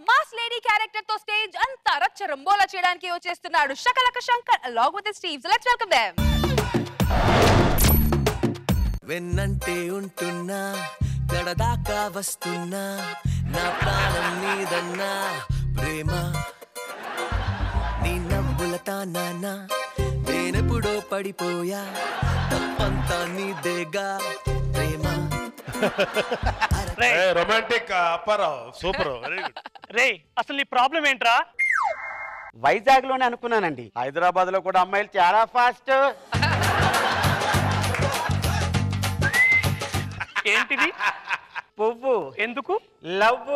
Mass lady character తో stage అంతా రచ్చరంబోలా చేయడానికి వచ్చేస్తున్నాడు Shakalaka Shankar along with his team. So let's welcome them. వెన్నంటే ఉంటున్నా గడదాకా వస్తున్నా నా ప్రాణం నీదన్నా ప్రేమ నీ నవ్వుల తానా నేనెప్పుడో పడిపోయా తప్పంతా నీదేగా ప్రేమ romantic Apparao super very good రే అసలు నీ ప్రాబ్లం ఏంట్రా? వైజాగ్ లోనే అనుకున్నానండి, హైదరాబాద్ లో కూడా అమ్మాయిలు చాలా ఫాస్ట్. ఏంటిది? పువ్వు. ఎందుకు? లవ్.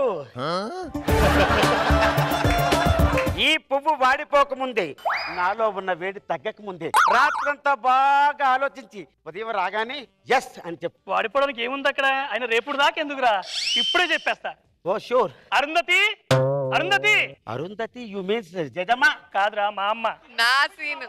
ఈ పువ్వు వాడిపోకముందే, నాలో ఉన్న వేడి తగ్గకముందే రాత్రంతా బాగా ఆలోచించి ఉదయం రాగానే ఎస్ అని చెప్పు. వాడిపోవడానికి ఏముంది అక్కడ? ఆయన రేపుడు దాకా ఎందుకురా, ఇప్పుడే చెప్పేస్తా. Oh sure. Arundhati, Arundhati. Arundhati you means జజమా? కాదురా, మా అమ్మ. నా సీన్.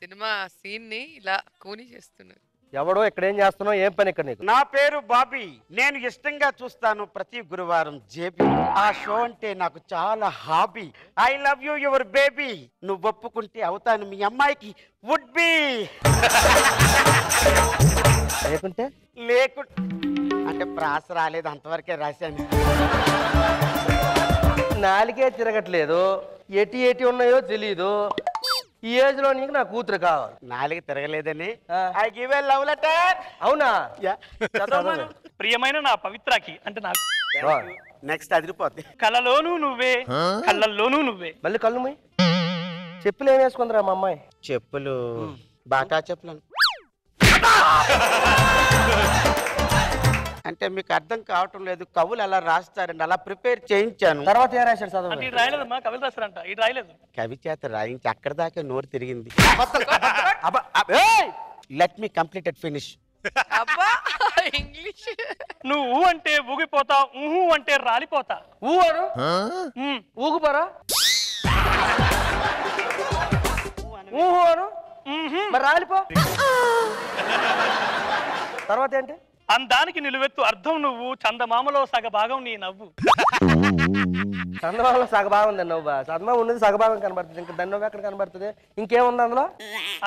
సినిమా సీన్ ని ఇలా కూని చేస్తున్నారు. ఎవడో ఇక్కడ ఏం చేస్తున్నావు? ఏం పని ఇక్కడ నీకు? నా పేరు బాబీ. నేను ఇష్టంగా చూస్తాను ప్రతి గురువారం జేబీ. ఆ షో అంటే నాకు చాలా hobby. I love you your baby. నువ్వు ఒప్పుకుంటే అవుతాను మీ అమ్మాయికి వుడ్ బి. లేకుంటే అంటే ప్రాస రాలేదు, అంతవరకే రాశాను. నాలుగే తిరగట్లేదు, ఎటి ఉన్నాయో తెలీదు. ఈ ఏజ్ లో నీకు నా కూతురు కావాలి. నాలుగు తిరగలేదని I give a love letter. అవునా? ప్రియమైన నా పవిత్రకి అంటే నాకు నెక్స్ట్ అదిరిపోద్ది. కళ్ళలోనూ నువ్వే, కళ్ళల్లోనూ నువ్వే. మళ్ళీ కళ్ళు మూయి. చెప్పులు ఏం వేసుకుందిరా మా అమ్మాయి? చెప్పులు బాటా చెప్పులు. అంటే మీకు అర్థం కావటం లేదు, కవులు అలా రాస్తారండి, అలా ప్రిపేర్ చేయించాను. తర్వాత ఏ రాశాడు చదువు? అంటే ఇటు రాయలేదమ్మా, కవిలు రాస్తారంట. ఇటు రాయలేదు. కవి చేత రాయించి అక్కడ దాకా నోరు తిరిగింది. Let me completed finish. English. నువ్వు అంటే ఊగిపోతా, ఊహు అంటే రాలిపోతా. ఊరు ఊగుపోరా, ఊహు అను మరి రాలిపో. తర్వాత ఏంటి? అందానికి నిలువెత్తు అర్థం నువ్వు, చందమామలో సగభాగం నీ నవ్వు. చందమామలో సగభాగం ఉంది నవ్వు. చందమామ ఉన్నది సగభాగం కనబడుతుంది, ఇంకా దాన్ని ఎక్కడ కనబడుతుంది? ఇంకేముంది అందులో?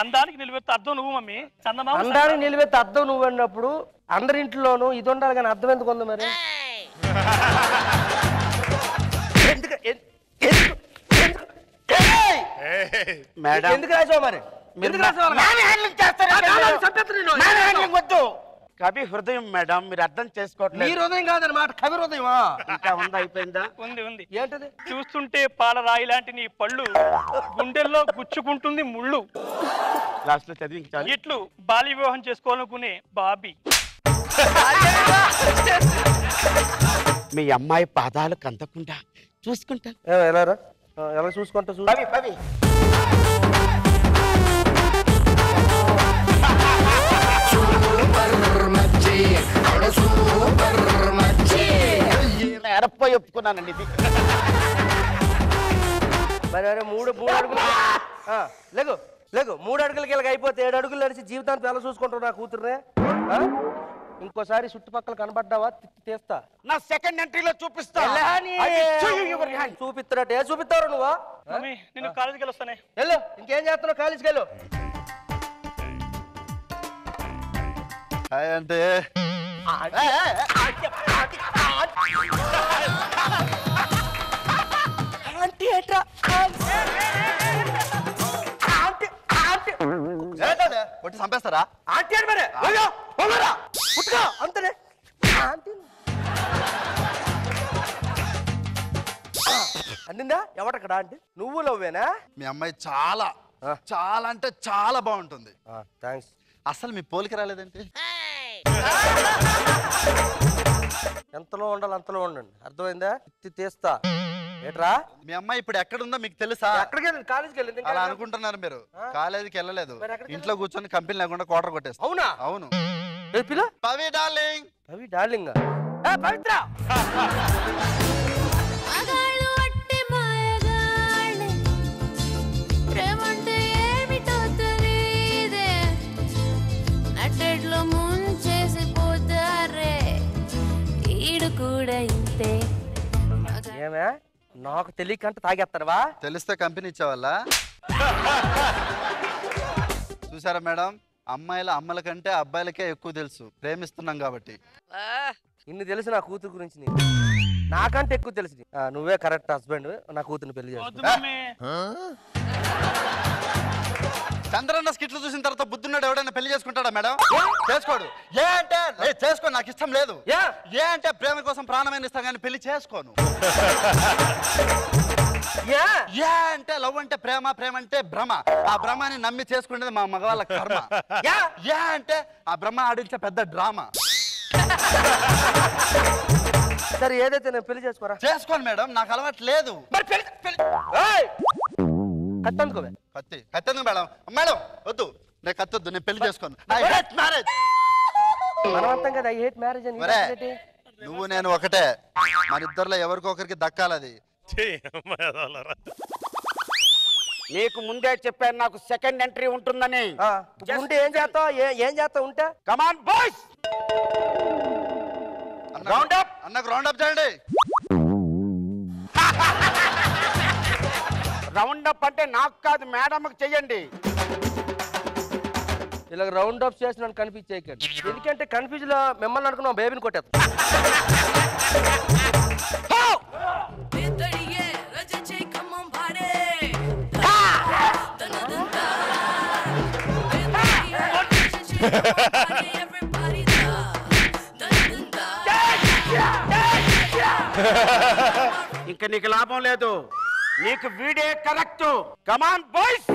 అందానికి నిలువెత్తు అర్థం నువ్వు మమ్మీ, చందమామ. అందానికి నిలువెత్తు అర్థం నువ్వు అన్నప్పుడు అందరింట్లోనూ ఇది ఉండాలి, కానీ అర్థం ఎందుకు ఉంది మరి? మేడం ఎందుకు రాసావు మరి? కవి హృదయం మేడం, మీరు అర్థం చేసుకోవట్లేదు. ఈ హృదయం కాదన్నమాట, కవి హృదయమా? ఇంకా ఉందా? అయిపోయిందా? ఉంది ఉంది. ఏంటది? చూస్తుంటే పాలరాయి లాంటి నీ పళ్ళు, గుండెల్లో గుచ్చుకుంటుంది ముళ్ళు. లాస్ట్ లో చదివించాలి. ఇట్లు బాల్య వివాహం చేసుకోవాలనుకునే బాబీ. మీ అమ్మాయి పాదాలు కందకుండా చూసుకుంటా. ఎలా ఎలా చూసుకుంటా? పవి పవి ఎరపోయి ఒప్పుకున్నానండి ఇది. మరి అరే మూడు అడుగులు లేగు లేగు 3 అడుగులకి ఇలాగ అయిపోతే 7 అడుగులు నడిచి జీవితాన్ని ఎలా చూసుకుంటావు నా కూతుర్నే? ఇంకోసారి చుట్టుపక్కల కనబడ్డావా తీస్తా. నా సెకండ్ ఎంట్రీలో చూపిస్తా. చూపిస్తున్నట్టు ఏ చూపిస్తావు నువ్వా? మమ్మీ నేను కాలేజీకి వెళ్ళొస్తానే. వెళ్ళు, ఇంకేం చేస్తున్నావు? కాలేజీకి వెళ్ళు. అంటే కొట్టి చంపేస్తారా? ఆంటీ అని మరి అంతనే అండిందా? ఎవడక్కడ ఆంటీ? నువ్వు లవ్వేనా? మీ అమ్మాయి చాలా చాలా అంటే చాలా బాగుంటుంది. థ్యాంక్స్. అసలు మీ పోలిక రాలేదంటే ఎంతలో ఉండాలి అంతలో ఉండండి, అర్థమైందా? తీస్తా. ఏట్రా మీ అమ్మాయి ఇప్పుడు ఎక్కడుందో మీకు తెలుసా? ఎక్కడికి వెళ్ళింది? కాలేజీకి వెళ్ళింది. అలా అనుకుంటున్నారు మీరు. కాలేజీకి వెళ్ళలేదు, ఇంట్లో కూర్చొని కంపెనీ లేకుండా క్వార్టర్ కొట్టేస్తా. అవునా? అవును. పిల్ల పవి డార్లింగ్. పవి డార్లింగ్ పవిత్ర మగాళ్ళు అట్టి మాయగాళ్ళే, ప్రేమంటే ఏమిటో తెలీదే, నట్టెట్లో ముంచేసి పోతారే, ఈడు కూడా ఇంతే. ఏమే నాకు తెలియకంట తాగేస్తాడవా? తెలిస్తే కంపెనీ ఇచ్చేవాళ్ళ చూసారా మేడం, అమ్మాయిల అమ్మల కంటే అబ్బాయిలకే ఎక్కువ తెలుసు, ప్రేమిస్తున్నాం కాబట్టి. ఇన్ని తెలుసు నా కూతురు గురించి నీకు, నాకంటే ఎక్కువ తెలుసు. నువ్వే కరెక్ట్ హస్బెండ్, నా కూతురుని పెళ్లి వద్దు చేసుకో. మమ్మీ. చంద్రన్న స్కిట్లు చూసిన తర్వాత బుద్ధున్నాడు ఎవడైనా పెళ్లి చేసుకుంటాడా మేడం? చేసుకోడు. ఏ అంటే చేసుకో, నాకు ఇష్టం లేదు. ఏ అంటే ప్రేమ కోసం ప్రాణమైన ఇస్తాను కానీ పెళ్లి చేసుకోను. ఏ అంటే లవ్ అంటే ప్రేమ, ప్రేమ అంటే భ్రమ, ఆ భ్రమాన్ని నమ్మి చేసుకునేది మా మగవాళ్ళ కర్మ. ఏ అంటే ఆ భ్రమ ఆడించే పెద్ద డ్రామా. సరే ఏదైతే నేను పెళ్లి చేసుకోరా. చేసుకోను మేడం, నాకు అలవాటు లేదు. కత్తి అందుకోవే. కత్తి కత్తి ఎందుకు మేడం? మేడం వద్దు, నేను కత్తొద్దు, నేను పెళ్లి చేసుకోను. I hate marriage. మనవంతం కదా, ఐ హేట్ మ్యారేజ్ అని. మరే నువ్వు నేను ఒకటే, మన ఇద్దరిలో ఎవరికొకరికి దక్కాలది. నీకు ముందే చెప్పాను నాకు సెకండ్ ఎంట్రీ ఉంటుందని. ఉంటే ఏం చేస్తావు? ఏం చేస్తావు ఉంటే? Come on boys, round up. అన్నకు రౌండ్ అప్ చేయండి. రౌండ్ అప్ అంటే నాకు కాదు, మేడంకి చెయ్యండి. ఇలా రౌండ్ అప్ చేసి నన్ను కన్ఫ్యూజ్ చేయకండి, ఎందుకంటే కన్ఫ్యూజ్ లో మిమ్మల్ని అనుకున్నాం బేబీని కొట్టేస్తా. ఇంకా నీకు లాభం లేదు, నీకు వీడే correct. Come on boys.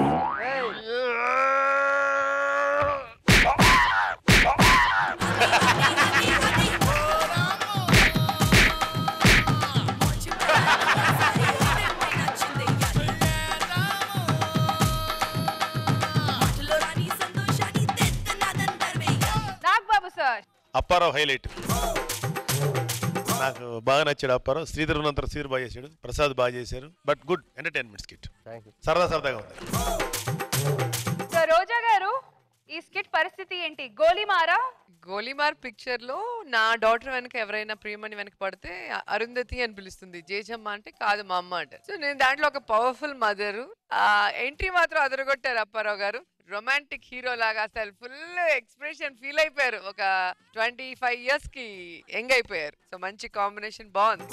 Nagababu sir. Apparao highlight. నాకు బాగా నచ్చాడు అప్పారావు. శ్రీధర్ ఉన్నంత శ్రీధర్ బాగా చేశాడు, ప్రసాద్ బాగా చేశారు. బట్ గుడ్ ఎంటర్టైన్మెంట్ స్కిట్, సరదా సరదాగా ఉంది. సో రోజా గారు, ఈ స్కిట్ పరిస్థితి ఏంటి? గోలీమారా? గోలీమార్ పిక్చర్ లో నా డాటర్ వెనక ఎవరైనా ప్రియమని వెనక పడితే అరుంధతి అని పిలుస్తుంది, జేజమ్మ అంటే కాదు మా అమ్మ అంటే. సో నేను దాంట్లో ఒక పవర్ఫుల్ మదర్. ఎంట్రీ మాత్రం అదరగొట్టారు అప్పారావు గారు. రొమాంటిక్ హీరో లాగా అసలు ఫుల్ ఎక్స్ప్రెషన్ ఫీల్ అయిపోయారు. ఒక 25 years కి యంగ్ అయిపోయారు. సో మంచి కాంబినేషన్, బాగుంది.